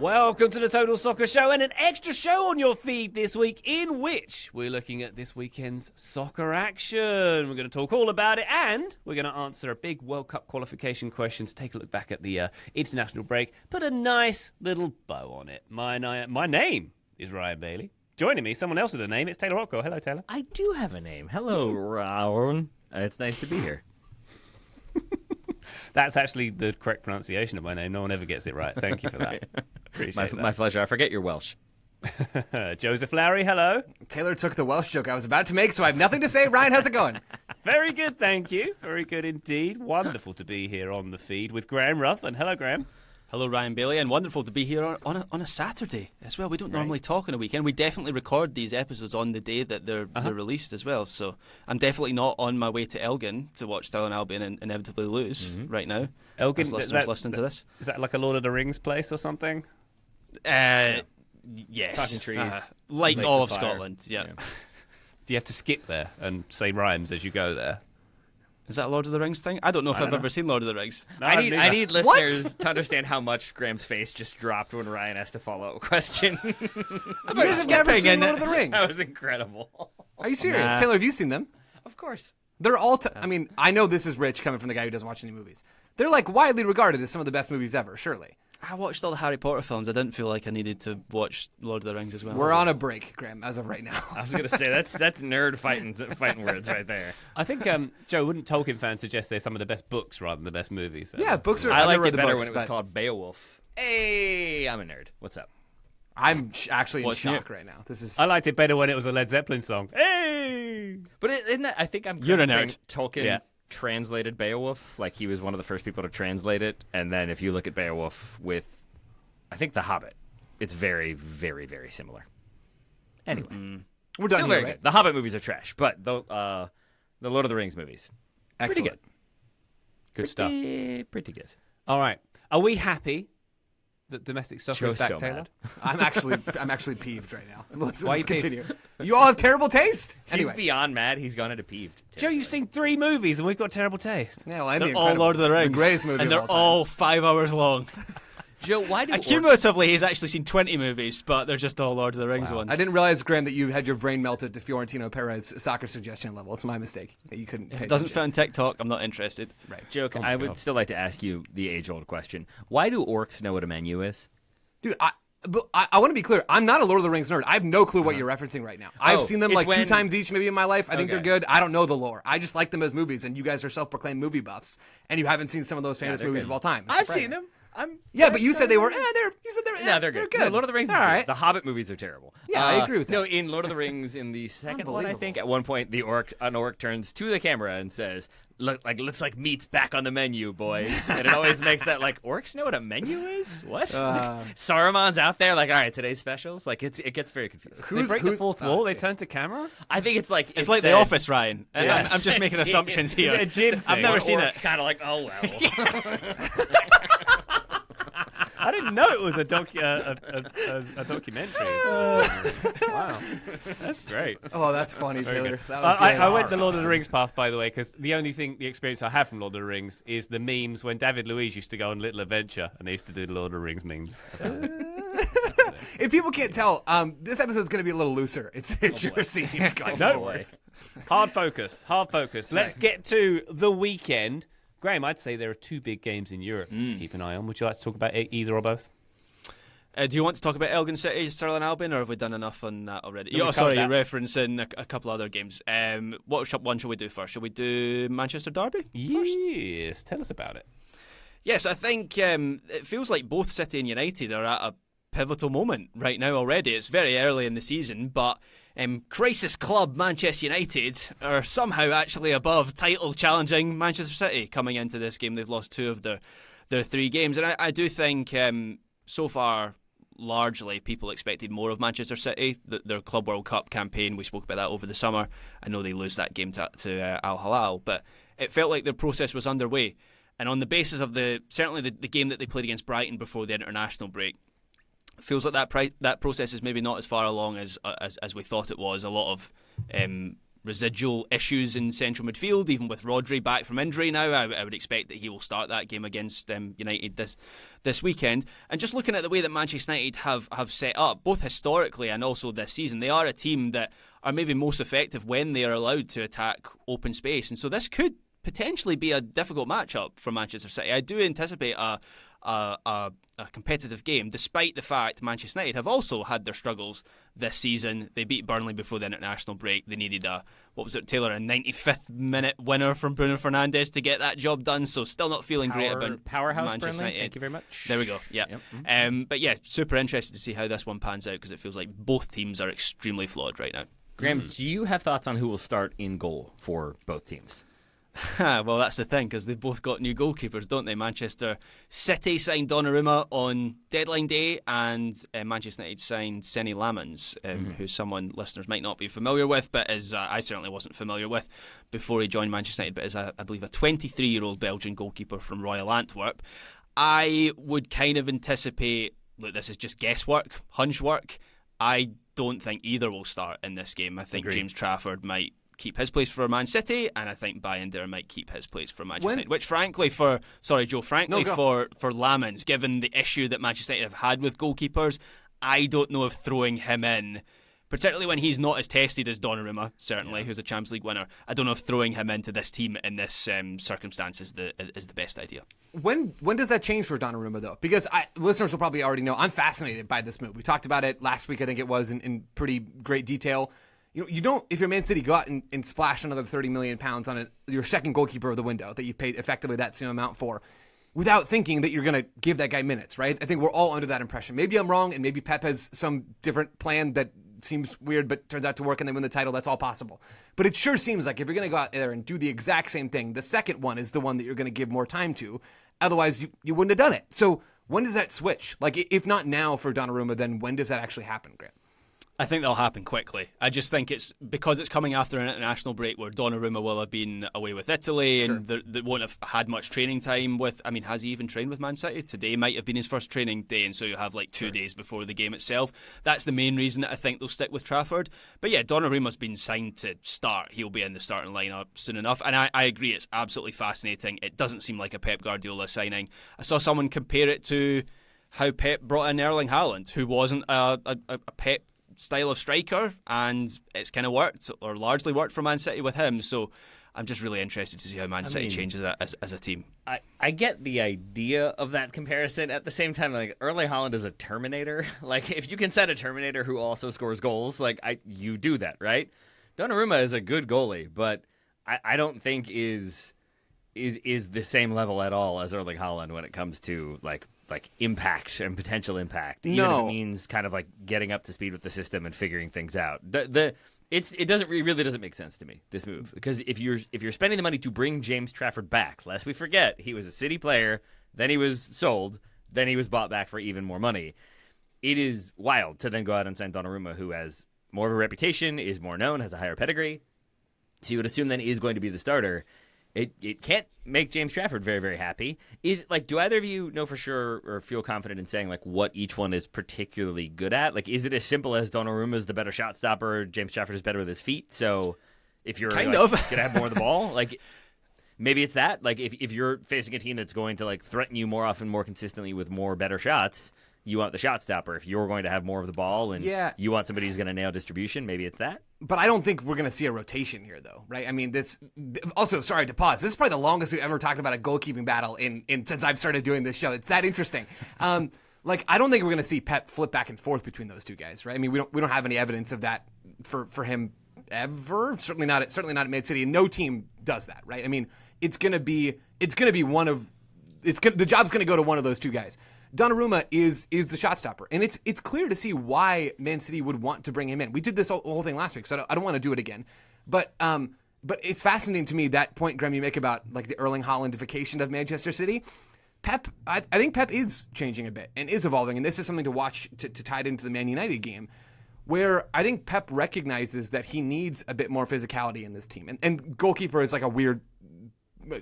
Welcome to the Total Soccer Show and an extra show on your feed this week in which we're looking at this weekend's soccer action. We're going to talk all about it and we're going to answer a big World Cup qualification question to take a look back at the international break, put a nice little bow on it. My name is Ryan Bailey. Joining me, someone else with a name, it's Taylor Rockwell. Hello, Taylor. I do have a name. Hello, Raoul. It's nice to be here. That's actually the correct pronunciation of my name. No one ever gets it right. Thank you for that. Appreciate that. My pleasure. I forget you're Welsh. Joseph Lowry, hello. Taylor took the Welsh joke I was about to make, so I have nothing to say. Ryan, how's it going? Very good, thank you. Very good indeed. Wonderful to be here on the feed with Graham Ruthven. Hello, Graham. Hello, Ryan Bailey, and wonderful to be here on a Saturday as well. We don't normally talk on a weekend. We definitely record these episodes on the day that they're released as well. So I'm definitely not on my way to Elgin to watch Stirling Albion and inevitably lose right now. Elgin, listeners listening to this. Is that like a Lord of the Rings place or something? Yes. Talking trees. Like Lakes all of of fire. Scotland, yeah. Do you have to skip there and say rhymes as you go there? Is that a Lord of the Rings thing? I don't know if I've ever seen Lord of the Rings. No, I need listeners to understand how much Graham's face just dropped when Ryan asked a follow-up question. I've never seen Lord of the Rings. That was incredible. Are you serious? Nah. Taylor, have you seen them? Of course. They're all... I mean, I know this is rich coming from the guy who doesn't watch any movies. They're like widely regarded as some of the best movies ever, surely. I watched all the Harry Potter films. I didn't feel like I needed to watch Lord of the Rings as well. We're on a break, Graham, as of right now. I was gonna say that's nerd fighting words right there. I think, Joe, wouldn't Tolkien fans suggest they're some of the best books rather than the best movies? Yeah, books are... I I've never liked read it the better books, when it was but called Beowulf. Hey, I'm a nerd. What's up? I'm actually in Watching shock right now. This is... I liked it better when it was a Led Zeppelin song. Hey! But isn't that? I think I'm. You're a saying nerd. Tolkien translated Beowulf, like he was one of the first people to translate it. And then if you look at Beowulf with, I think The Hobbit, it's very, very, very similar. Anyway, We're done still here, very right? good. The Hobbit movies are trash, but the Lord of the Rings movies, Excellent. pretty Good stuff. good. Pretty good. All right. Are we happy that domestic soccer Joe's is back, so Taylor? mad. I'm actually peeved right now. Let's Why you peeved? continue. You all have terrible taste? Anyway. He's beyond mad. He's gone into peeved. Joe, you've seen 3 movies and we've got terrible taste. Yeah, well, and They're the all Lord of the Incredibles, Rings. The greatest movie and they're of all all 5 hours long. Joe, why do orcs... Cumulatively, he's actually seen 20 movies, but they're just all Lord of the Rings ones. I didn't realize, Graham, that you had your brain melted to Fiorentino Perez's soccer suggestion level. It's my mistake that you couldn't. If it doesn't fit on TikTok, I'm not interested. Right. Joe, I would still like to ask you the age-old question. Why do orcs know what a menu is? Dude, I want to be clear. I'm not a Lord of the Rings nerd. I have no clue what you're referencing right now. I've seen them it's like 2 when- times each maybe in my life. I think they're Okay. good. I don't know the lore. I just like them as movies, and you guys are self-proclaimed movie buffs, and you haven't seen some of those famous they're movies good. of all time. It's I've surprising. seen them. Yeah, but you said they were. You said they're. No, they're good. good. No, Lord of the Rings is All good. right. The Hobbit movies are terrible. Yeah, I agree with that. No, in Lord of the Rings, in the second one, I think, at one point, an orc turns to the camera and says, looks like meat's back on the menu, boys. And it always makes that, like, orcs know what a menu is? What? Saruman's out there, like, all right, today's specials? Like, it gets very confusing. They break the fourth wall, they turn to camera? I think it's like... It's like The Office, Ryan. Yeah. I'm just making assumptions here. Is it a gym I've thing? never seen it. Kind of like, oh, well. I didn't know it was a documentary. Wow. That's great. Oh, that's funny, Taylor. Good. That was good. I went the Lord of the Rings path, by the way, because the experience I have from Lord of the Rings is the memes when David Luiz used to go on Little Adventure and they used to do the Lord of the Rings memes. If people can't tell, this episode's going to be a little looser. It sure seems. Going Don't forward. worry. Hard focus. Let's get to the weekend. Graham, I'd say there are 2 big games in Europe to keep an eye on. Would you like to talk about either or both? Do you want to talk about Elgin City, Stirling Albion, or have we done enough on that already? No, we Sorry, covered you're referencing a couple other games. What one shall we do first? Shall we do Manchester Derby first? Yes, tell us about it. Yes, I think it feels like both City and United are at a pivotal moment right now already. It's very early in the season, but crisis club Manchester United are somehow actually above title challenging Manchester City coming into this game. They've lost 2 of their 3 games, and I do think so far largely people expected more of Manchester City. Their Club World Cup campaign, we spoke about that over the summer. I know they lose that game to Al Hilal, but it felt like their process was underway. And on the basis of certainly the game that they played against Brighton before the international break, feels like that process is maybe not as far along as we thought it was. A lot of residual issues in central midfield, even with Rodri back from injury now. I would expect that he will start that game against United this weekend. And just looking at the way that Manchester United have set up, both historically and also this season, they are a team that are maybe most effective when they are allowed to attack open space. And so this could potentially be a difficult matchup for Manchester City. I do anticipate a competitive game, despite the fact Manchester United have also had their struggles this season. They beat Burnley before the international break. They needed a 95th minute winner from Bruno Fernandes to get that job done, so still not feeling great about Powerhouse Manchester Burnley. United. Thank you very much. There we go, yeah. Yep. Mm-hmm. But yeah, super interested to see how this one pans out, because it feels like both teams are extremely flawed right now. Graham, do you have thoughts on who will start in goal for both teams? Well, that's the thing, because they've both got new goalkeepers, don't they? Manchester City signed Donnarumma on deadline day, and Manchester United signed Seny Lamans, who's someone listeners might not be familiar with, but is I certainly wasn't familiar with before he joined Manchester United, but is, I believe, a 23-year-old Belgian goalkeeper from Royal Antwerp. I would kind of anticipate, look, this is just guesswork, hunch work. I don't think either will start in this game. I think Agreed. James Trafford might keep his place for Man City, and I think Bayern might keep his place for Manchester United. Which, frankly, for Lamans, given the issue that Manchester United have had with goalkeepers, I don't know if throwing him in, particularly when he's not as tested as Donnarumma, certainly, who's a Champions League winner, I don't know if throwing him into this team in this circumstance is the best idea. When does that change for Donnarumma, though? Because listeners will probably already know I'm fascinated by this move. We talked about it last week, I think it was, in pretty great detail. You don't, if you're Man City, go out and splash another £30 million on your second goalkeeper of the window that you paid effectively that same amount for, without thinking that you're going to give that guy minutes, right? I think we're all under that impression. Maybe I'm wrong, and maybe Pep has some different plan that seems weird but turns out to work and they win the title. That's all possible. But it sure seems like if you're going to go out there and do the exact same thing, the second one is the one that you're going to give more time to. Otherwise, you wouldn't have done it. So when does that switch? Like, if not now for Donnarumma, then when does that actually happen, Grant? I think that'll happen quickly. I just think it's because it's coming after an international break where Donnarumma will have been away with Italy, Sure. and they won't have had much training time with. I mean, has he even trained with Man City? Today might have been his first training day, and so you have like 2 days before the game itself. That's the main reason that I think they'll stick with Trafford. But yeah, Donnarumma's been signed to start. He'll be in the starting lineup soon enough, and I agree. It's absolutely fascinating. It doesn't seem like a Pep Guardiola signing. I saw someone compare it to how Pep brought in Erling Haaland, who wasn't a Pep style of striker, and it's kind of worked, or largely worked for Man City with him. So I'm just really interested to see how Man City changes as a team. I get the idea of that comparison. At the same time, like, Erling Haaland is a Terminator. Like, if you can set a Terminator who also scores goals, like, you do that, right? Donnarumma is a good goalie, but I don't think is the same level at all as Erling Haaland when it comes to like impact and potential impact. Even if it means kind of like getting up to speed with the system and figuring things out. It really doesn't make sense to me, this move, because if you're spending the money to bring James Trafford back, lest we forget he was a City player, then he was sold, then he was bought back for even more money. It is wild to then go out and sign Donnarumma, who has more of a reputation, is more known, has a higher pedigree. So you would assume then is going to be the starter. It can't make James Trafford very, very happy. Do either of you know for sure or feel confident in saying like what each one is particularly good at? Like, is it as simple as Donnarumma is the better shot stopper, James Trafford is better with his feet? So if you're gonna have more of the ball, like maybe it's that. Like if you're facing a team that's going to like threaten you more often, more consistently with more better shots, you want the shot stopper. If you're going to have more of the ball and you want somebody who's going to nail distribution, maybe it's that. But I don't think we're going to see a rotation here, though, right? I mean, this. Also, sorry to pause. This is probably the longest we've ever talked about a goalkeeping battle in since I've started doing this show. It's that interesting. I don't think we're going to see Pep flip back and forth between those two guys, right? I mean, we don't have any evidence of that for him ever. Certainly not at Man City. And no team does that, right? I mean, the job's going to go to one of those two guys. Donnarumma is the shot stopper, and it's clear to see why Man City would want to bring him in. We did this whole thing last week, so I don't want to do it again. But it's fascinating to me, that point, Graham, you make about like the Erling Haalandification of Manchester City. Pep, I think Pep is changing a bit and is evolving, and this is something to watch to tie it into the Man United game, where I think Pep recognizes that he needs a bit more physicality in this team, and goalkeeper is like a weird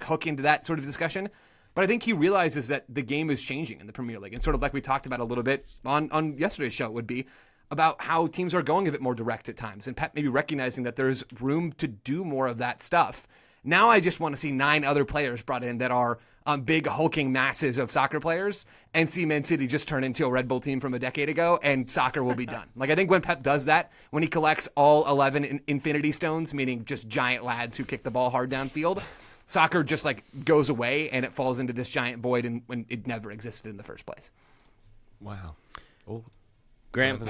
hook into that sort of discussion. But I think he realizes that the game is changing in the Premier League. And sort of like we talked about a little bit on yesterday's show would be, about how teams are going a bit more direct at times, and Pep maybe recognizing that there's room to do more of that stuff. Now I just want to see 9 other players brought in that are big hulking masses of soccer players, and see Man City just turn into a Red Bull team from a decade ago, and soccer will be done. Like, I think when Pep does that, when he collects all 11 Infinity Stones, meaning just giant lads who kick the ball hard downfield, soccer just like goes away and it falls into this giant void and when it never existed in the first place. Wow. Oh, Graham.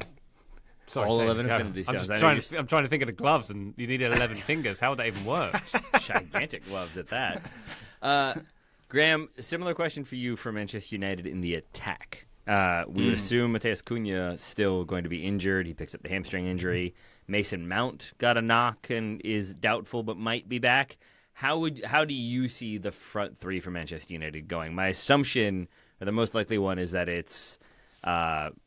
Sorry, all Taylor, 11 go. Infinity I'm Stones. just I'm trying to think of the gloves, and you needed 11 fingers. How would that even work? Gigantic gloves at that. Graham, similar question for you for Manchester United in the attack. We would assume Matheus Cunha still going to be injured. He picks up the hamstring injury. Mason Mount got a knock and is doubtful but might be back. How do you see the front three for Manchester United going? My assumption, or the most likely one, is that it's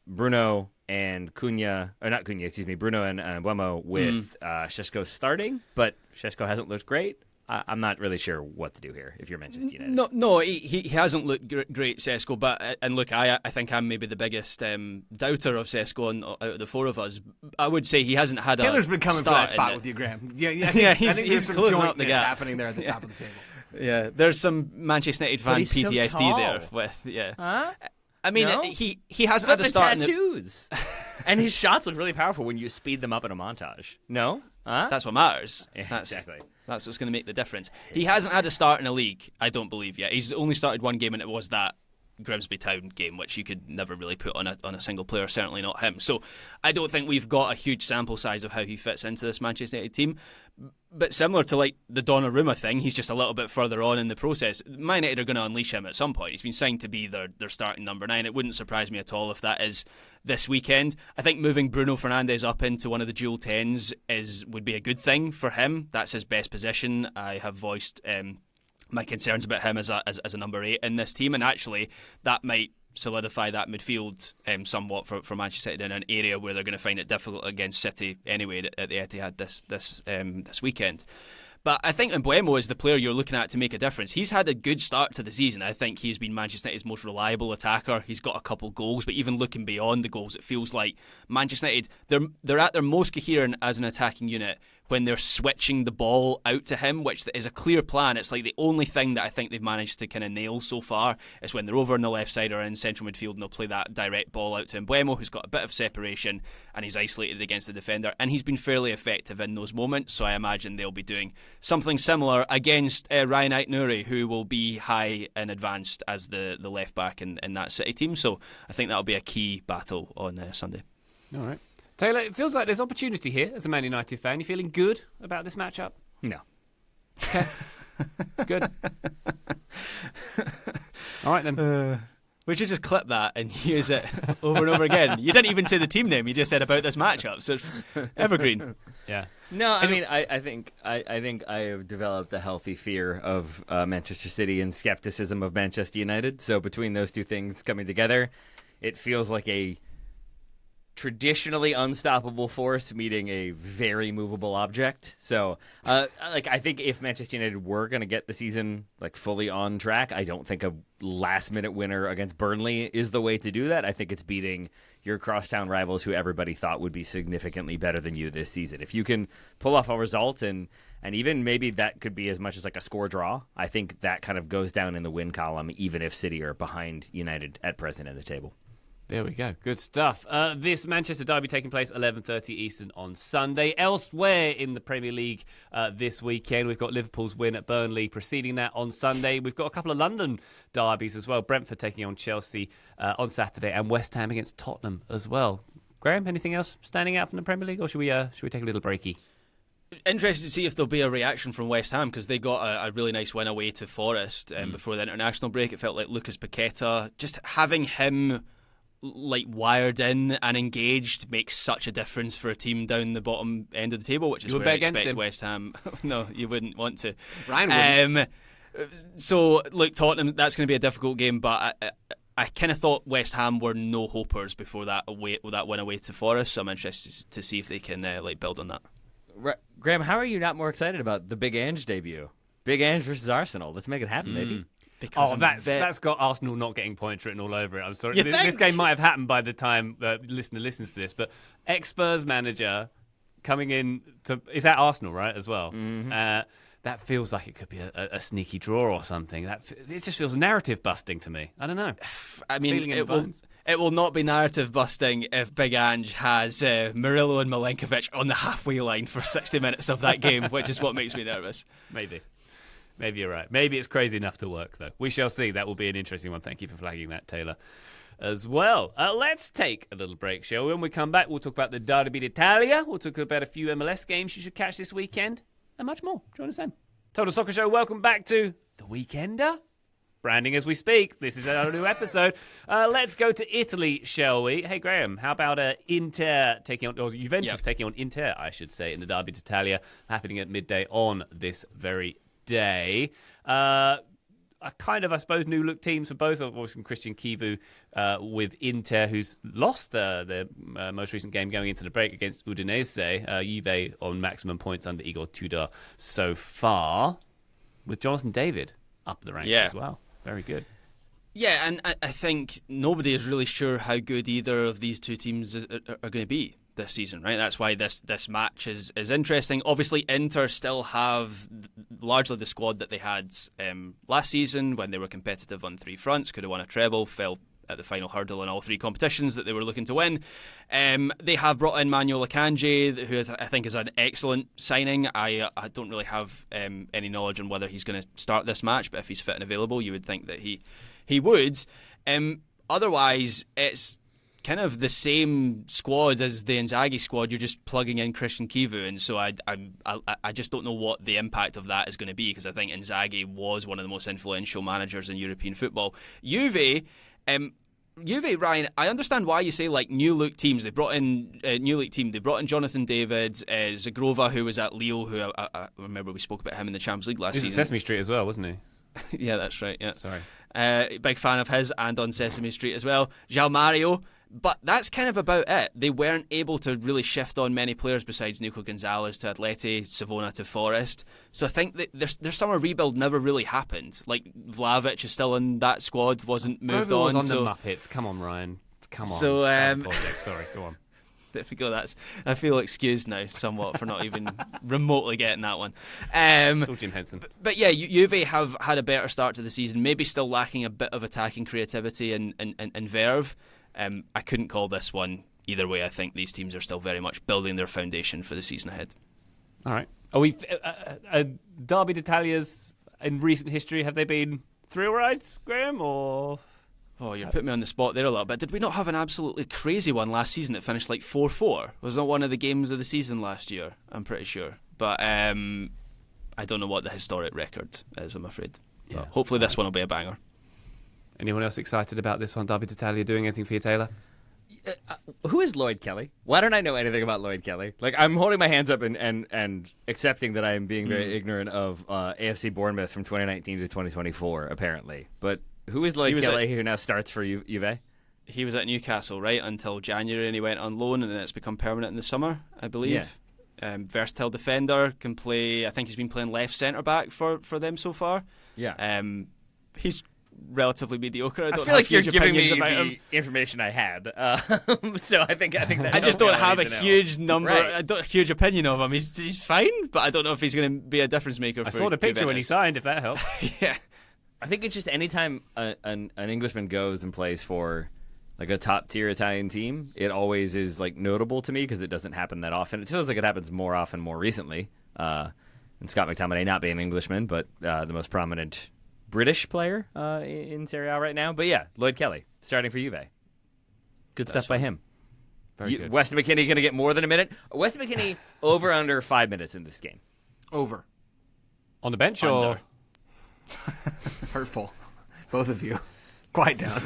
Bruno and Bruno and Mbeumo with Šeško starting, but Šeško hasn't looked great. I'm not really sure what to do here if you're Manchester United. No, he hasn't looked great, Šeško. But and look, I think I'm maybe the biggest doubter of Šeško out of the four of us. I would say he hasn't had Taylor's a been coming for that spot with you, Graham. Yeah, I think he's there's some closing up the jointness gap happening there at the top of the table. Yeah, there's some Manchester United fan he's so PTSD tall. there with Huh? I mean, No? he hasn't had a start in the... tattoos. And his shots look really powerful when you speed them up in a montage. No? Huh? That's what matters. Yeah, That's, exactly. That's what's going to make the difference. He hasn't had a start in a league, I don't believe yet. He's only started one game, and it was that Grimsby Town game, which you could never really put on a single player, certainly not him. So I don't think we've got a huge sample size of how he fits into this Manchester United team. But similar to like the Donnarumma thing, he's just a little bit further on in the process. Man United are going to unleash him at some point. He's been signed to be their starting number 9. It wouldn't surprise me at all if that is this weekend. I think moving Bruno Fernandes up into one of the dual 10s would be a good thing for him. That's his best position. I have voiced my concerns about him as a number 8 in this team, and actually that might solidify that midfield somewhat for Manchester United in an area where they're going to find it difficult against City anyway at the Etihad this weekend. But I think Mbeumo is the player you're looking at to make a difference. He's had a good start to the season. I think he's been Manchester United's most reliable attacker. He's got a couple goals, but even looking beyond the goals, it feels like Manchester United, they're at their most coherent as an attacking unit when they're switching the ball out to him, which is a clear plan. It's like the only thing that I think they've managed to kind of nail so far is when they're over on the left side or in central midfield and they'll play that direct ball out to Mbeumo, who's got a bit of separation and he's isolated against the defender, and he's been fairly effective in those moments. So I imagine they'll be doing something similar against Ryan Aït-Nouri, who will be high and advanced as the left back in that City team. So I think that'll be a key battle on Sunday. All right. Taylor, it feels like there's opportunity here as a Man United fan. You feeling good about this matchup? No. Okay. Good. All right, then. We should just clip that and use it over and over again. You didn't even say the team name. You just said about this matchup. So it's evergreen. Yeah. No, I mean, I think I have developed a healthy fear of Manchester City and skepticism of Manchester United. So between those two things coming together, it feels like a traditionally unstoppable force meeting a very movable object. So, I think if Manchester United were going to get the season fully on track, I don't think a last-minute winner against Burnley is the way to do that. I think it's beating your crosstown rivals who everybody thought would be significantly better than you this season. If you can pull off a result and even maybe that could be as much as a score draw, I think that kind of goes down in the win column, even if City are behind United at present in the table. There we go. Good stuff. This Manchester derby taking place 11:30 Eastern on Sunday. Elsewhere in the Premier League this weekend, we've got Liverpool's win at Burnley preceding that on Sunday. We've got a couple of London derbies as well. Brentford taking on Chelsea on Saturday and West Ham against Tottenham as well. Graham, anything else standing out from the Premier League, or should we take a little breaky? Interested to see if there'll be a reaction from West Ham, because they got a really nice win away to Forest before the international break. It felt like Lucas Paqueta, just having him wired in and engaged makes such a difference for a team down the bottom end of the table, which is where I expect West Ham. No, you wouldn't want to. Ryan wouldn't. So look, Tottenham, that's going to be a difficult game, but I kind of thought West Ham were no hopers before that win away to Forest. So I'm interested to see if they can build on that. Graham, how are you not more excited about the Big Ange debut? Big Ange versus Arsenal. Let's make it happen, baby. Because that's got Arsenal not getting points written all over it. I'm sorry. You This think? game might have happened by the time the listener listens to this, but ex-Spurs manager coming in to... Is that Arsenal, right, as well? Mm-hmm. That feels like it could be a sneaky draw or something. It just feels narrative busting to me. I don't know. I Feeling mean, in the bones. it will not be narrative busting if Big Ange has Murillo and Milenkovic on the halfway line for 60 minutes of that game, which is what makes me nervous. Maybe you're right. Maybe it's crazy enough to work, though. We shall see. That will be an interesting one. Thank you for flagging that, Taylor, as well. Let's take a little break, shall we? When we come back, we'll talk about the Derby d'Italia. We'll talk about a few MLS games you should catch this weekend, and much more. Join us then. Total Soccer Show, welcome back to The Weekender. Branding as we speak. This is our new episode. Let's go to Italy, shall we? Hey, Graham, how about Inter taking on, or Juventus taking on Inter, I should say, in the Derby d'Italia, happening at midday on this very day. A kind of, I suppose, new look teams for both. Of course, from Christian Kivu with Inter, who's lost their most recent game going into the break against Udinese. Juve on maximum points under Igor Tudor so far, with Jonathan David up the ranks as well. Very good. Yeah, and I think nobody is really sure how good either of these two teams are going to be this season, right? That's why this match is interesting. Obviously, Inter still have largely the squad that they had last season when they were competitive on three fronts, could have won a treble, fell at the final hurdle in all three competitions that they were looking to win. They have brought in Manuel Akanji, who I think is an excellent signing. I don't really have any knowledge on whether he's going to start this match, but if he's fit and available, you would think that he would. Otherwise, it's kind of the same squad as the Inzaghi squad. You're just plugging in Christian Kivu, and so I just don't know what the impact of that is going to be, because I think Inzaghi was one of the most influential managers in European football. Juve, Ryan, I understand why you say like new look teams. They brought in new look team. They brought in Jonathan David, Zagrova, who was at Lille, who I remember we spoke about him in the Champions League last season. He was at Sesame Street as well, wasn't he? Yeah, that's right. Yeah, sorry. Big fan of his, and on Sesame Street as well. João Mario. But that's kind of about it. They weren't able to really shift on many players besides Nico Gonzalez to Atleti, Savona to Forest. So I think that their summer rebuild never really happened. Like, Vlahovic is still in that squad, wasn't moved on. Was on the Muppets. Come on, Ryan. Come on. So, sorry, go on. There we go. I feel excused now somewhat for not even remotely getting that one. It's all Jim Henson. But yeah, Juve have had a better start to the season, maybe still lacking a bit of attacking creativity and verve. I couldn't call this one either way. I think these teams are still very much building their foundation for the season ahead. All right. Are we Derby d'Italia's in recent history? Have they been thrill rides, Graham? Or you're putting me on the spot there a little bit. Did we not have an absolutely crazy one last season that finished like 4-4? Was not one of the games of the season last year? I'm pretty sure, but I don't know what the historic record is. I'm afraid. Yeah. But hopefully, this one will be a banger. Anyone else excited about this one? Derby d'Italia doing anything for you, Taylor? Who is Lloyd Kelly? Why don't I know anything about Lloyd Kelly? Like, I'm holding my hands up and accepting that I am being very ignorant of AFC Bournemouth from 2019 to 2024, apparently. But who is Lloyd Kelly, who now starts for Juve? He was at Newcastle, right, until January, and he went on loan, and then it's become permanent in the summer, I believe. Yeah. Versatile defender, can play. I think he's been playing left centre back for them so far. Yeah. He's relatively mediocre. I feel like you're giving me the information I had, so I think that I just don't have a huge number, right. a huge opinion of him. He's fine, but I don't know if he's going to be a difference maker. I saw the picture when he signed. If that helps, yeah. I think it's just anytime an Englishman goes and plays for like a top tier Italian team, it always is like notable to me because it doesn't happen that often. It feels like it happens more often more recently. And Scott McTominay not being an Englishman, but the most prominent British player in Serie A right now. But yeah, Lloyd Kelly starting for Juve. Good stuff by him. Very good. Weston McKennie going to get more than a minute. Weston McKennie over under 5 minutes in this game. Over. On the bench Under. or Hurtful. Both of you. Quiet down.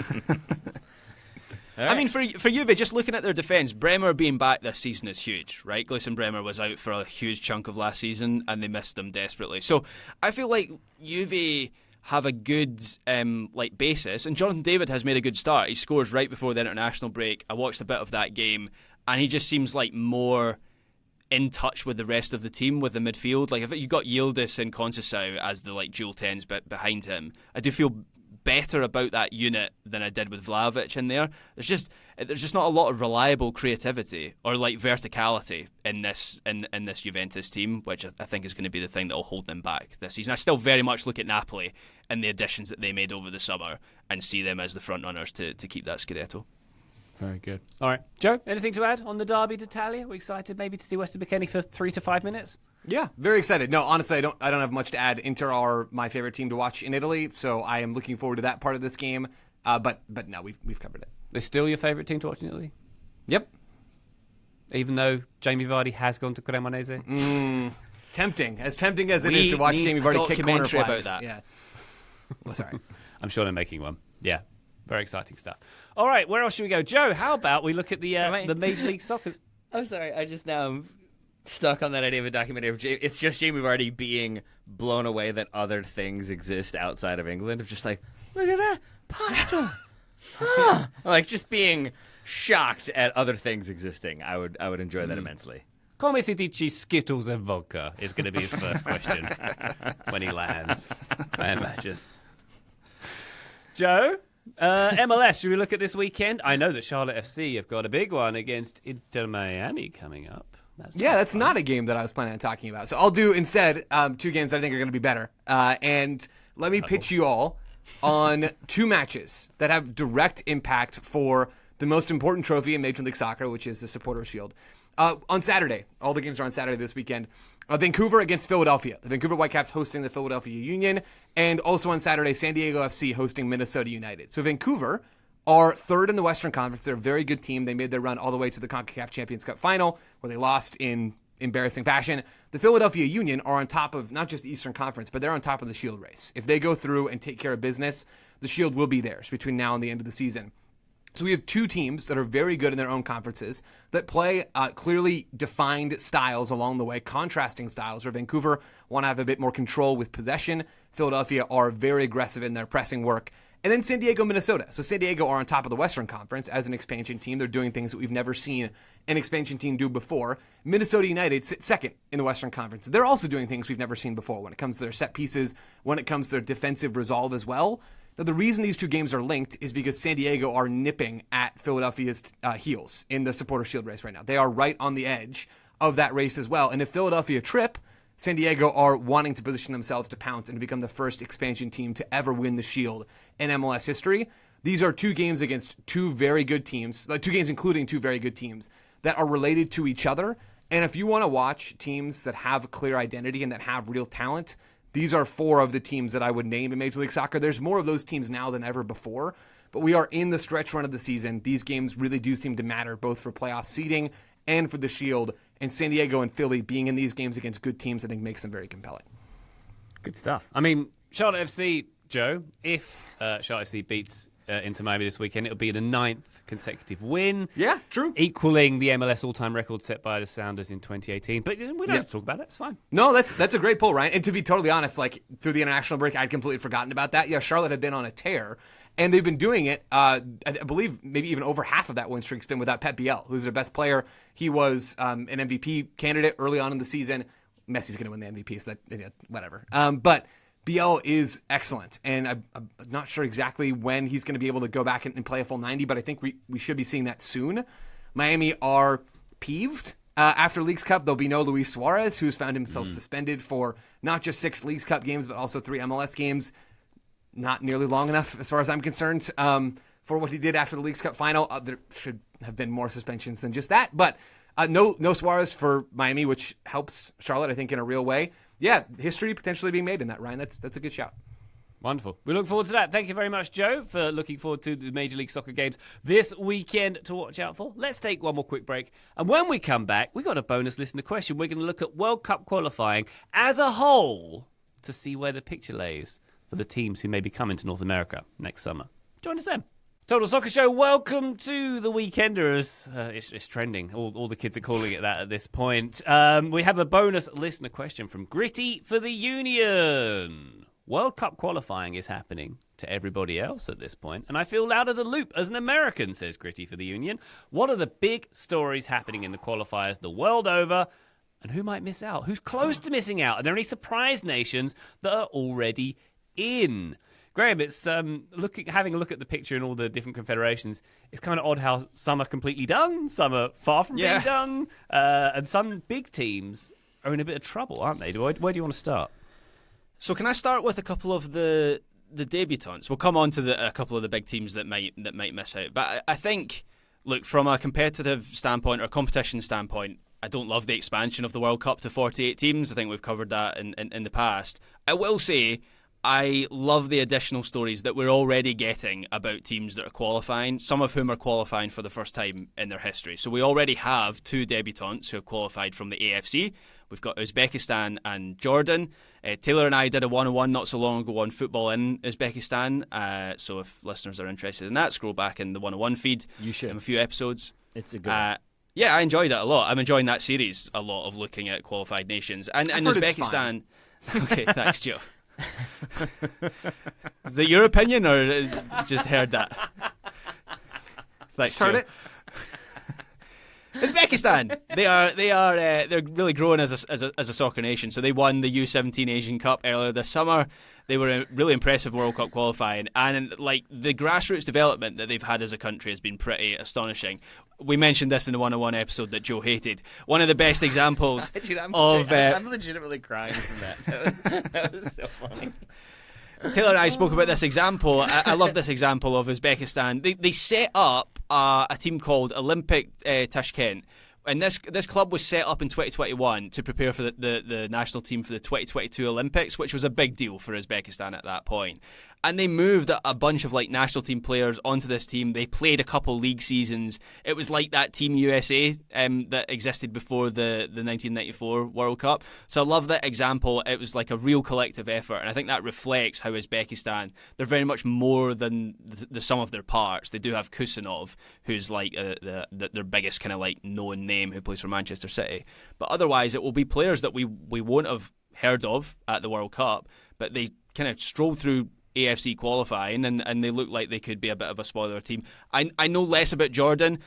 Right. I mean, for Juve, just looking at their defence, Bremer being back this season is huge, right? Gleison Bremer was out for a huge chunk of last season, and they missed him desperately. So I feel like Juve have a good basis, and Jonathan David has made a good start. He scores right before the international break. I watched a bit of that game, and he just seems like more in touch with the rest of the team, with the midfield. Like, if you got Yildiz and Conceição as the dual 10s behind him, I do feel better about that unit than I did with Vlahovic in there. There's just not a lot of reliable creativity or verticality in this Juventus team, which I think is going to be the thing that will hold them back this season. I still very much look at Napoli and the additions that they made over the summer and see them as the front runners to keep that Scudetto. Very good. All right, Joe, anything to add on the derby d'Italia? We're excited maybe to see Weston McKennie for 3 to 5 minutes. Yeah, very excited. No, honestly, I don't have much to add. Inter are my favorite team to watch in Italy, so I am looking forward to that part of this game. But no, we've covered it. They're still your favorite team to watch in Italy? Yep. Even though Jamie Vardy has gone to Cremonese? Tempting as it is to watch Jamie Vardy kick corner flags. About that. Yeah. Well, sorry. I'm sure they're making one. Yeah. Very exciting stuff. All right, where else should we go? Joe, how about we look at the Major League Soccer? I'm sorry, I just now am stuck on that idea of a documentary of it's just Jamie Vardy being blown away that other things exist outside of England. Of just look at that pasta. Just being shocked at other things existing. I would enjoy that immensely. Come si dice Skittles and vodka is going to be his first question when he lands, I imagine. Joe? MLS, should we look at this weekend? I know that Charlotte FC have got a big one against Inter Miami coming up. That's not a game that I was planning on talking about. So I'll do instead 2 games that I think are going to be better. And let me pitch you all on 2 matches that have direct impact for the most important trophy in Major League Soccer, which is the Supporters' Shield. On Saturday, all the games are on Saturday this weekend. Vancouver against Philadelphia. The Vancouver Whitecaps hosting the Philadelphia Union. And also on Saturday, San Diego FC hosting Minnesota United. So Vancouver are 3rd in the Western Conference. They're a very good team. They made their run all the way to the CONCACAF Champions Cup final, where they lost in embarrassing fashion. The Philadelphia Union are on top of not just the Eastern Conference, but they're on top of the Shield race. If they go through and take care of business, the Shield will be theirs between now and the end of the season. So we have 2 teams that are very good in their own conferences that play clearly defined styles along the way, contrasting styles, where Vancouver want to have a bit more control with possession. Philadelphia are very aggressive in their pressing work. And then San Diego, Minnesota. So San Diego are on top of the Western Conference as an expansion team. They're doing things that we've never seen an expansion team do before. Minnesota United sits 2nd in the Western Conference. They're also doing things we've never seen before when it comes to their set pieces, when it comes to their defensive resolve as well. Now, the reason these 2 games are linked is because San Diego are nipping at Philadelphia's heels in the Supporters' Shield race right now. They are right on the edge of that race as well. And if Philadelphia trip, San Diego are wanting to position themselves to pounce and to become the first expansion team to ever win the Shield in MLS history. These are 2 games against 2 very good teams, 2 games including 2 very good teams that are related to each other. And if you want to watch teams that have a clear identity and that have real talent, these are 4 of the teams that I would name in Major League Soccer. There's more of those teams now than ever before, but we are in the stretch run of the season. These games really do seem to matter, both for playoff seeding and for the Shield. And San Diego and Philly being in these games against good teams, I think, makes them very compelling. Good stuff. I mean, Charlotte FC, Joe, if Charlotte FC beats Inter Miami this weekend, it'll be the 9th consecutive win. Yeah, true. Equaling the MLS all-time record set by the Sounders in 2018. But we don't have to talk about that. It's fine. No, that's a great poll, Ryan. And to be totally honest, through the international break, I'd completely forgotten about that. Yeah, Charlotte had been on a tear. And they've been doing it, I believe, maybe even over half of that win streak's been without Pep Biel, who's their best player. He was an MVP candidate early on in the season. Messi's going to win the MVP, so whatever. But Biel is excellent, and I'm not sure exactly when he's going to be able to go back and play a full 90, but I think we should be seeing that soon. Miami are peeved. After Leagues Cup, there'll be no Luis Suarez, who's found himself suspended for not just 6 Leagues Cup games, but also 3 MLS games. Not nearly long enough, as far as I'm concerned, for what he did after the Leagues Cup final. There should have been more suspensions than just that. But no Suarez for Miami, which helps Charlotte, I think, in a real way. Yeah, history potentially being made in that, Ryan. That's a good shout. Wonderful. We look forward to that. Thank you very much, Joe, for looking forward to the Major League Soccer games this weekend to watch out for. Let's take one more quick break. And when we come back, we got a bonus listener question. We're going to look at World Cup qualifying as a whole to see where the picture lays for the teams who may be coming to North America next summer. Join us then. Total Soccer Show, welcome to the Weekenders. It's trending. All the kids are calling it that at this point. We have a bonus listener question from Gritty for the Union. World Cup qualifying is happening to everybody else at this point, and I feel out of the loop as an American, says Gritty for the Union. What are the big stories happening in the qualifiers the world over? And who might miss out? Who's close to missing out? Are there any surprise nations that are already in? Graham, it's having a look at the picture and all the different confederations. It's kind of odd how some are completely done, some are far from being done, and some big teams are in a bit of trouble, aren't they? Where do you want to start? So can I start with a couple of the debutants? We'll come on to a couple of the big teams that might miss out. But I think, look, from a competitive standpoint or competition standpoint, I don't love the expansion of the World Cup to 48 teams. I think we've covered that in the past. I will say I love the additional stories that we're already getting about teams that are qualifying, some of whom are qualifying for the first time in their history. So we already have 2 debutants who have qualified from the AFC. We've got Uzbekistan and Jordan. Taylor and I did a 101 not so long ago on football in Uzbekistan. So if listeners are interested in that, scroll back in the 101 feed. You should. A few episodes. It's a good one. Yeah, I enjoyed it a lot. I'm enjoying that series a lot of looking at qualified nations. And Uzbekistan. Okay, thanks, Joe. Is that your opinion, or just heard that? Thanks, Start Joe. it. Uzbekistan. They're really growing as a soccer nation. So they won the U17 Asian Cup earlier this summer. They were a really impressive World Cup qualifying, and like the grassroots development that they've had as a country has been pretty astonishing. We mentioned this in the 101 episode that Joe hated. One of the best examples Dude, I'm legitimately crying from that. That was so funny. Taylor and I spoke about this example. I love this example of Uzbekistan. They set up a team called Olympic Tashkent. And this club was set up in 2021 to prepare for the national team for the 2022 Olympics, which was a big deal for Uzbekistan at that point. And they moved a bunch of like national team players onto this team. They played a couple league seasons. It was like that Team USA that existed before the 1994 World Cup. So I love that example. It was like a real collective effort, and I think that reflects how Uzbekistan, they're very much more than the sum of their parts. They do have Kusanov, who's like their biggest kind of like known name, who plays for Manchester City. But otherwise, it will be players that we won't have heard of at the World Cup, but they kind of strolled through AFC qualifying, and they look like they could be a bit of a spoiler team. I know less about Jordan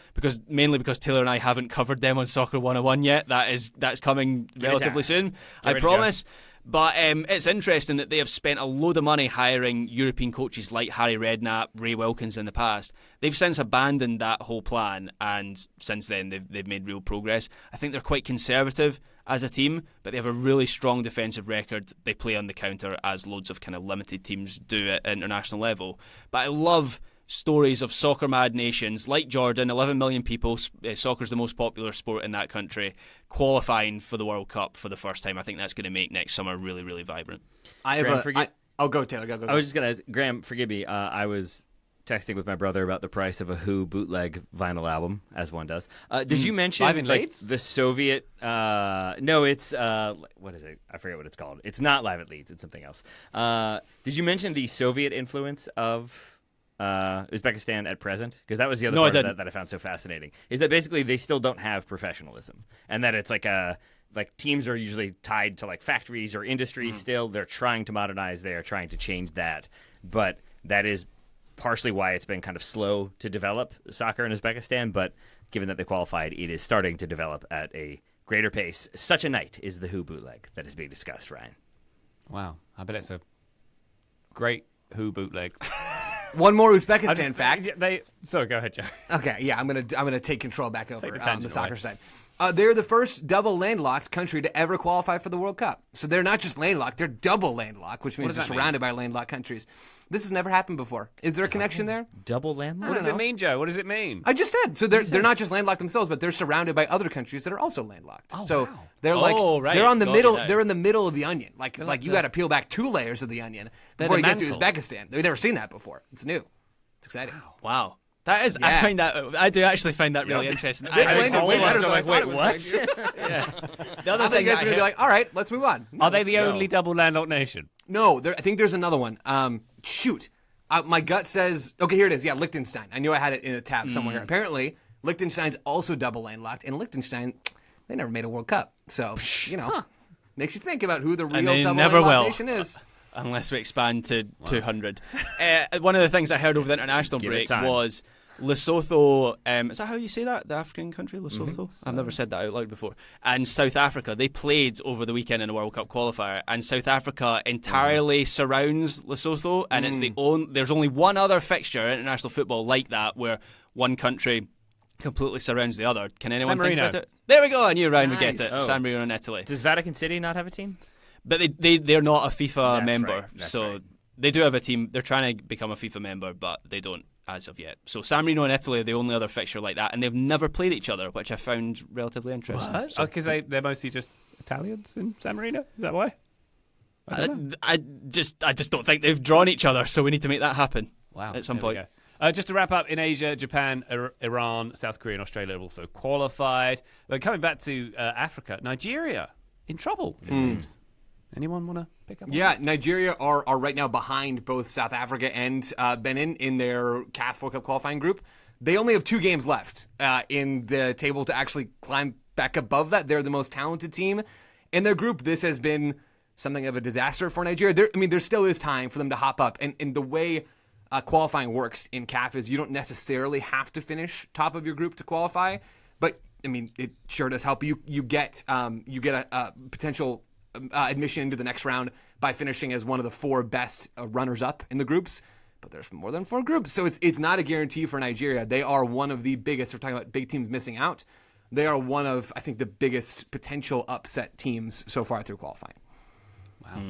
mainly because Taylor and I haven't covered them on Soccer 101 yet. That's coming relatively soon, I promise. But it's interesting that they have spent a load of money hiring European coaches like Harry Redknapp, Ray Wilkins in the past. They've since abandoned that whole plan, and since then they've made real progress. I think they're quite conservative as a team, but they have a really strong defensive record. They play on the counter, as loads of kind of limited teams do at international level. But I love stories of soccer mad nations like Jordan, 11 million people, soccer's the most popular sport in that country, qualifying for the World Cup for the first time. I think that's going to make next summer really, really vibrant. Go, Taylor. Go. I was just going to, Graham, forgive me, I was texting with my brother about the price of a Who bootleg vinyl album, as one does. Did you mention the Soviet? No, it's what is it? I forget what it's called. It's not Live at Leeds. It's something else. Did you mention the Soviet influence of Uzbekistan at present? Because that was the other part of that I found so fascinating. Is that basically they still don't have professionalism, and that it's like teams are usually tied to like factories or industries. Still, they're trying to modernize. They are trying to change that, but that is partially why it's been kind of slow to develop soccer in Uzbekistan, but given that they qualified, it is starting to develop at a greater pace. Such a night is the Who bootleg that is being discussed, Ryan. Wow, I bet it's a great Who bootleg. One more Uzbekistan fact. Sorry, go ahead, Joe. Okay, yeah, I'm gonna take control back over on the soccer side. They're the first double landlocked country to ever qualify for the World Cup. So they're not just landlocked; they're double landlocked, which means they're surrounded by landlocked countries. This has never happened before. Is there a connection there? Double landlocked? What does it mean, Joe? What does it mean? I just said. So they're not just landlocked themselves, but they're surrounded by other countries that are also landlocked. Oh, so wow. they're like right. they're on the Got middle. it. They're in the middle of the onion. Like you got to peel back 2 layers of the onion before you get to Uzbekistan. They've never seen that before. It's new. It's exciting. Wow. That is, Yeah. I do actually find that really interesting. This landed way better than I thought it was what? going to. Yeah. The I other think thing you guys are going to be like, all right, let's move on. Are they Let's the go. only double landlocked nation? No, I think there's another one. Shoot. My gut says, okay, here it is. Yeah, Liechtenstein. I knew I had it in a tab somewhere here. Apparently, Liechtenstein's also double landlocked, and Liechtenstein, they never made a World Cup. So, makes you think about who the real they double never landlocked will. nation is. Unless we expand to 200. One of the things I heard over the international break was Lesotho, is that how you say that? The African country, Lesotho? I've never said that out loud before. And South Africa, they played over the weekend in a World Cup qualifier, and South Africa entirely surrounds Lesotho, and it's there's only one other fixture in international football like that where one country completely surrounds the other. Can anyone think about it? There we go, I knew Ryan would get it. San Marino in Italy. Does Vatican City not have a team? But they're not a FIFA That's member, right. That's so right. they do have a team. They're trying to become a FIFA member, but they don't as of yet. So San Marino and Italy are the only other fixture like that, and they've never played each other, which I found relatively interesting. What? So, Because they're mostly just Italians in San Marino? Is that why? I just don't think they've drawn each other, so we need to make that happen. Wow. At some There we point. go. Just to wrap up, in Asia, Japan, Iran, South Korea, and Australia have also qualified. But coming back to Africa, Nigeria in trouble, it seems. Anyone want to pick up on Yeah, that? Nigeria are right now behind both South Africa and Benin in their CAF World Cup qualifying group. They only have 2 games left in the table to actually climb back above that. They're the most talented team in their group. This has been something of a disaster for Nigeria. There still is time for them to hop up. And the way qualifying works in CAF is you don't necessarily have to finish top of your group to qualify, but it sure does help. You get a potential admission into the next round by finishing as one of the 4 best runners-up in the groups. But there's more than 4 groups, so it's not a guarantee for Nigeria. They are one of the biggest. We're talking about big teams missing out. They are one of, I think, the biggest potential upset teams so far through qualifying. Wow.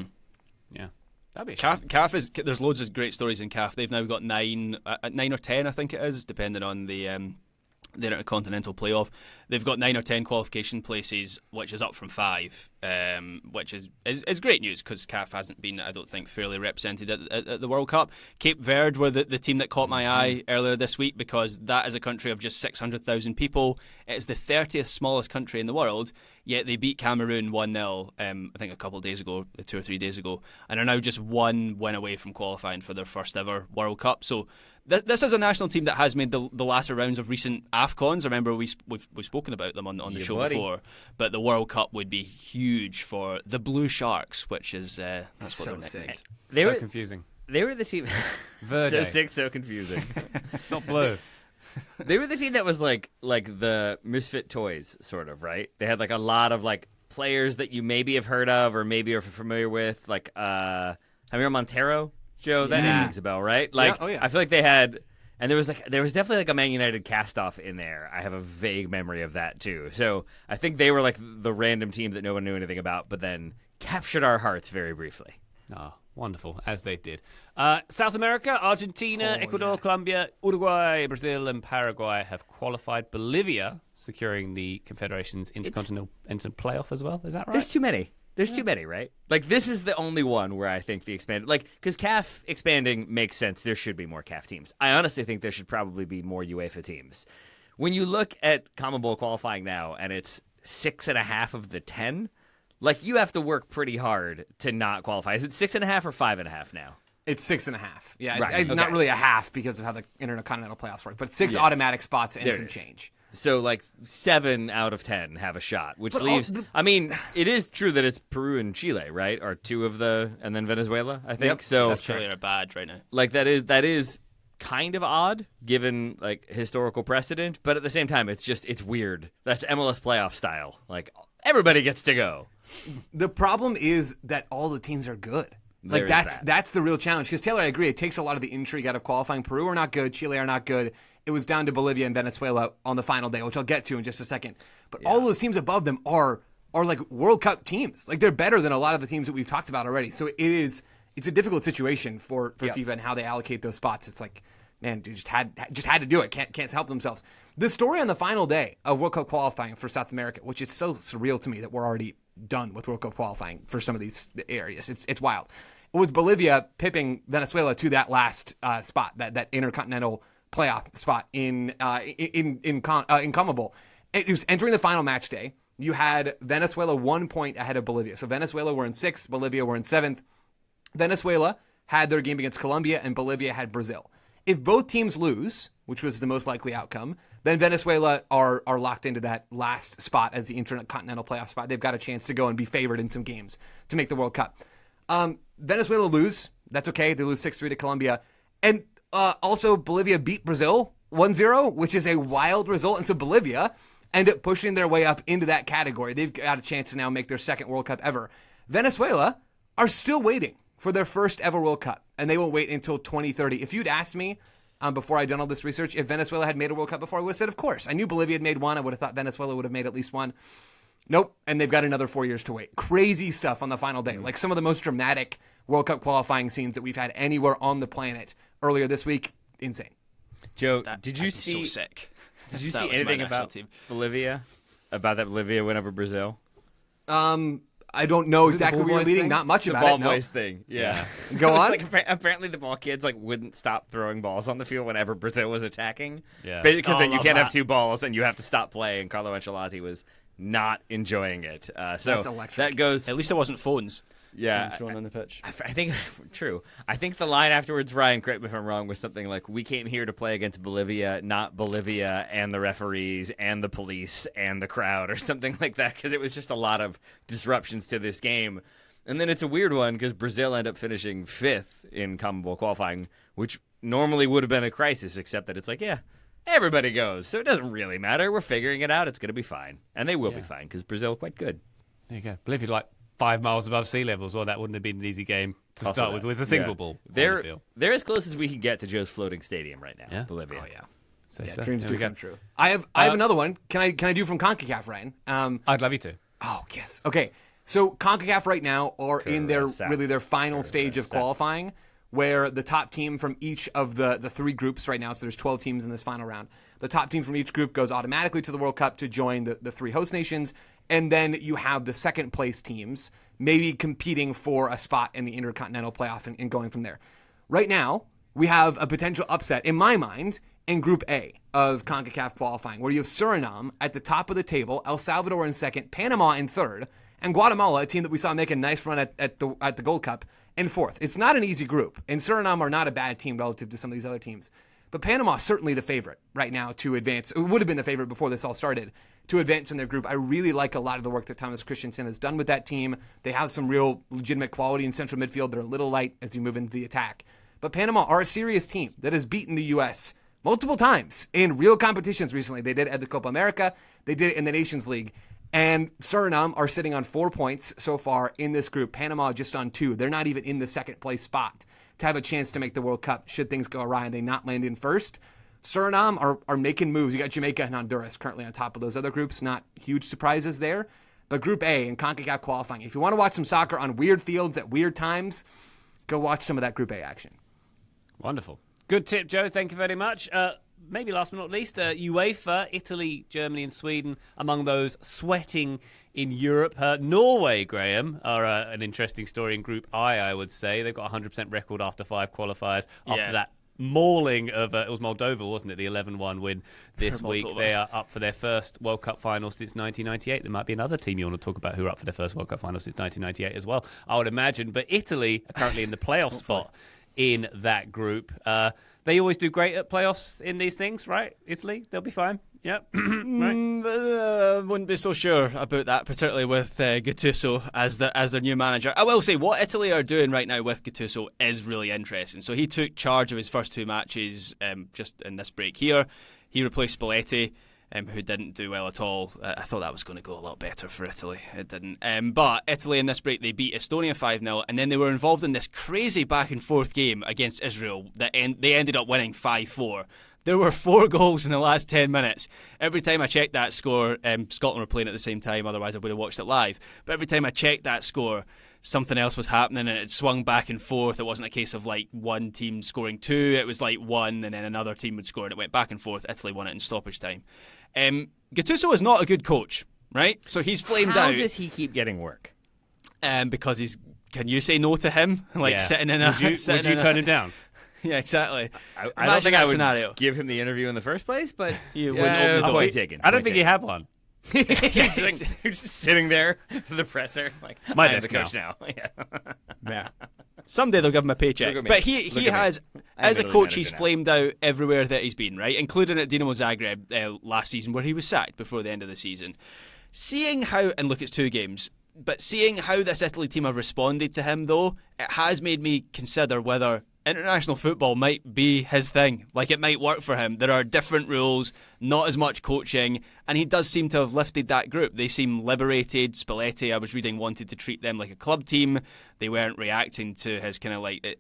Yeah. That'd be a CAF is. There's loads of great stories in CAF. They've now got 9 or 10, I think it is, depending on the intercontinental playoff. They've got 9 or 10 qualification places, which is up from 5, which is great news because CAF hasn't been, I don't think, fairly represented at the World Cup. Cape Verde were the team that caught my eye earlier this week because that is a country of just 600,000 people. It is the 30th smallest country in the world, yet they beat Cameroon 1-0, I think a couple of days ago, 2 or 3 days ago, and are now just 1 win away from qualifying for their first ever World Cup. So this is a national team that has made the latter rounds of recent AFCONs. I remember we've spoken about them on the show before, but the World Cup would be huge for the Blue Sharks, which is that's what they're nicknamed. They so were confusing. They were the team. Verde. So sick, so confusing. It's not blue. They were the team that was like the misfit toys, sort of, right? They had like a lot of like players that you maybe have heard of or maybe are familiar with, like Javier Montero. Joe, that name rings a bell, right? Like, Yeah. I feel like they had, and there was definitely like a Man United cast-off in there. I have a vague memory of that too. So I think they were like the random team that no one knew anything about, but then captured our hearts very briefly. Oh, wonderful, as they did. South America, Argentina, Ecuador, Colombia, Uruguay, Brazil, and Paraguay have qualified. Bolivia securing the Confederations Intercontinental playoff as well. Is that right? There's too many. There's too many, right? Like, this is the only one where I think the expanded... Like, because CAF expanding makes sense. There should be more CAF teams. I honestly think there should probably be more UEFA teams. When you look at CONMEBOL qualifying now, and it's 6.5 of the 10, like, you have to work pretty hard to not qualify. Is it 6.5 or 5.5 now? It's 6.5. Yeah, it's Right, not okay. really a half because of how the Intercontinental playoffs work, but 6 automatic spots and There some it is. change. So, like, 7 out of 10 have a shot, which leaves... I mean, it is true that it's Peru and Chile, right? Are 2 of the... And then Venezuela, I think. Yep, So, That's Chile are bad right now. like, that is kind of odd, given, like, historical precedent. But at the same time, it's weird. That's MLS playoff style. Like, everybody gets to go. The problem is that all the teams are good. There Like, is that. that's the real challenge. Because, Taylor, I agree, it takes a lot of the intrigue out of qualifying. Peru are not good. Chile are not good. It was down to Bolivia and Venezuela on the final day, which I'll get to in just a second. But all those teams above them are like World Cup teams. Like, they're better than a lot of the teams that we've talked about already. So it's a difficult situation for FIFA and how they allocate those spots. It's like, man, dude, just had to do it. Can't help themselves. The story on the final day of World Cup qualifying for South America, which is so surreal to me that we're already done with World Cup qualifying for some of these areas. It's wild. It was Bolivia pipping Venezuela to that last spot, that intercontinental playoff spot in CONMEBOL. It was entering the final match day. You had Venezuela 1 point ahead of Bolivia. So Venezuela were in 6th, Bolivia were in 7th. Venezuela had their game against Colombia, and Bolivia had Brazil. If both teams lose, which was the most likely outcome, then Venezuela are locked into that last spot as the intercontinental playoff spot. They've got a chance to go and be favored in some games to make the World Cup. Venezuela lose. That's okay. They lose 6-3 to Colombia. And also, Bolivia beat Brazil 1-0, which is a wild result. And so Bolivia end up pushing their way up into that category. They've got a chance to now make their second World Cup ever. Venezuela are still waiting for their first ever World Cup, and they will wait until 2030. If you'd asked me before I'd done all this research, if Venezuela had made a World Cup before, I would have said, of course. I knew Bolivia had made one. I would have thought Venezuela would have made at least one. Nope, and they've got another 4 years to wait. Crazy stuff on the final day. Like some of the most dramatic World Cup qualifying scenes that we've had anywhere on the planet earlier this week. Insane. Joe, did you so sick. Did you see anything about Bolivia? About that Bolivia win over Brazil? I don't know exactly where you're leading. Thing? Not much the about ball it. No. boys thing. Yeah. Go on. Like, apparently the ball kids wouldn't stop throwing balls on the field whenever Brazil was attacking. Yeah. Because then you can't have two balls and you have to stop play. And Carlo Ancelotti was not enjoying it. So That's electric. that goes. At least it wasn't phones. Yeah, thrown on the pitch. I think true. I think the line afterwards, Ryan, correct me if I'm wrong, was something like, "We came here to play against Bolivia, not Bolivia and the referees and the police and the crowd," or something like that, because it was just a lot of disruptions to this game. And then it's a weird one because Brazil ended up finishing 5th in CONMEBOL qualifying, which normally would have been a crisis, except that it's like, yeah, everybody goes, so it doesn't really matter. We're figuring it out. It's going to be fine, and they will be fine because Brazil are quite good. There you go. Bolivia 5 miles above sea level as well. That wouldn't have been an easy game to start with a single ball. They're as close as we can get to Joe's floating stadium right now. Bolivia. Oh yeah. So. Dreams do come true. I have another one. Can I do from CONCACAF, Ryan? I'd love you to. Oh yes. Okay. So CONCACAF right now are in their final stage of qualifying, where the top team from each of the 3 groups right now. So there's 12 teams in this final round. The top team from each group goes automatically to the World Cup to join the 3 host nations. And then you have the second place teams maybe competing for a spot in the Intercontinental Playoff and going from there. Right now, we have a potential upset, in my mind, in Group A of CONCACAF qualifying, where you have Suriname at the top of the table, El Salvador in second, Panama in third, and Guatemala, a team that we saw make a nice run at the Gold Cup, in fourth. It's not an easy group, and Suriname are not a bad team relative to some of these other teams. But Panama is certainly the favorite right now to advance. It would have been the favorite before this all started to advance in their group. I really like a lot of the work that Thomas Christensen has done with that team. They have some real legitimate quality in central midfield. They're a little light as you move into the attack. But Panama are a serious team that has beaten the U.S. multiple times in real competitions recently. They did it at the Copa America. They did it in the Nations League. And Suriname are sitting on 4 points so far in this group. Panama just on 2. They're not even in the second place spot to have a chance to make the World Cup should things go awry and they not land in first. Suriname are making moves. You got Jamaica and Honduras currently on top of those other groups. Not huge surprises there. But Group A in CONCACAF qualifying, if you want to watch some soccer on weird fields at weird times, go watch some of that Group A action. Wonderful. Good tip, Joe. Thank you very much. Maybe last but not least, UEFA, Italy, Germany and Sweden among those sweating in Europe. Norway, Graham, are an interesting story in Group I would say. They've got a 100% record after 5 qualifiers. After that mauling of, it was Moldova, wasn't it? The 11-1 win this week. They are up for their first World Cup final since 1998. There might be another team you want to talk about who are up for their first World Cup final since 1998 as well, I would imagine. But Italy are currently in the playoff spot in that group. They always do great at playoffs in these things, right? Italy, they'll be fine. Yep. Right. Wouldn't be so sure about that, particularly with Gattuso as their new manager. I will say what Italy are doing right now with Gattuso is really interesting. So he took charge of his first 2 matches just in this break here. He replaced Spalletti, who didn't do well at all. I thought that was going to go a lot better for Italy. It didn't. But Italy in this break, they beat Estonia 5-0, and then they were involved in this crazy back-and-forth game against Israel that they ended up winning 5-4. There were 4 goals in the last 10 minutes. Every time I checked that score, Scotland were playing at the same time, otherwise I would have watched it live. But every time I checked that score, something else was happening and it swung back and forth. It wasn't a case of like one team scoring 2, it was like 1 and then another team would score and it went back and forth. Italy won it in stoppage time. Gattuso is not a good coach, right? So he's flamed out. How does he keep getting work? Because he's. Can you say no to him? Sitting in a. Would you turn him down? Yeah, exactly. I don't think I would give him the interview in the first place, but you wouldn't open the door. Point taken. I don't think he had one. He's just sitting there for the presser, like, I am the coach now. Yeah. Someday they'll give him a paycheck. But he has, as a coach, he's flamed out everywhere that he's been, right? Including at Dinamo Zagreb last season, where he was sacked before the end of the season. Seeing how, and look, it's 2 games, but seeing how this Italy team have responded to him, though, it has made me consider whether international football might be his thing. Like, it might work for him. There are different rules, not as much coaching, and he does seem to have lifted that group. They seem liberated. Spalletti, I was reading, wanted to treat them like a club team. They weren't reacting to his kind of like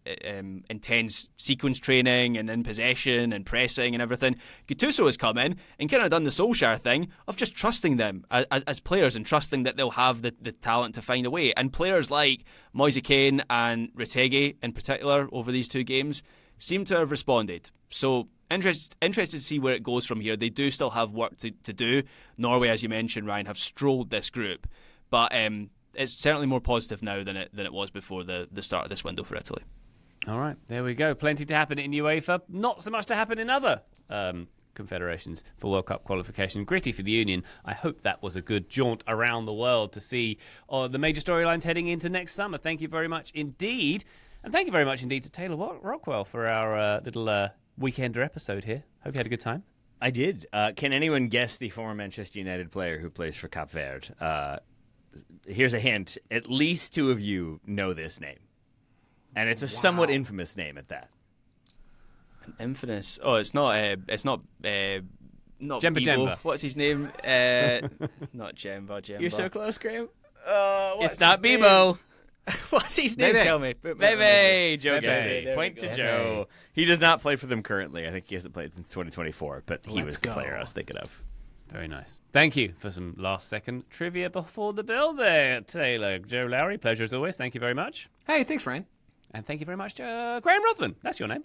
intense sequence training and in possession and pressing and everything. Gattuso has come in and kind of done the Solskjaer thing of just trusting them as players and trusting that they'll have the talent to find a way. And players like Moise Kean and Retegui in particular over these 2 games seem to have responded. So interested to see where it goes from here. They do still have work to do. Norway, as you mentioned, Ryan, have strolled this group. But it's certainly more positive now than it was before the start of this window for Italy. All right, there we go. Plenty to happen in UEFA. Not so much to happen in other confederations for World Cup qualification. Gritty for the Union. I hope that was a good jaunt around the world to see the major storylines heading into next summer. Thank you very much indeed. And thank you very much indeed to Taylor Rockwell for our little weekender episode here. Hope you had a good time. I did. Can anyone guess the former Manchester United player who plays for Cape Verde? Here's a hint. At least 2 of you know this name. And it's a somewhat infamous name at that. An infamous. Oh, it's not Jemba Bebo. Jemba. What's his name? Not Jemba. You're so close, Graham. It's not Bebo. What's his name? Bebe. Tell me. Bebe. Joe Bebe. Getty. There Point we to go. Joe. He does not play for them currently. I think he hasn't played since 2024, but he Let's was the go. player I was thinking of. Very nice. Thank you for some last-second trivia before the bell there, Taylor. Joe Lowry, pleasure as always. Thank you very much. Hey, thanks, Ryan. And thank you very much, Graham Ruthven. That's your name.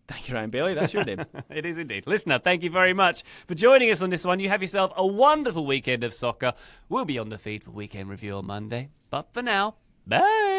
Thank you, Ryan Bailey. That's your name. It is indeed. Listener, thank you very much for joining us on this one. You have yourself a wonderful weekend of soccer. We'll be on the feed for Weekend Review on Monday. But for now, bye.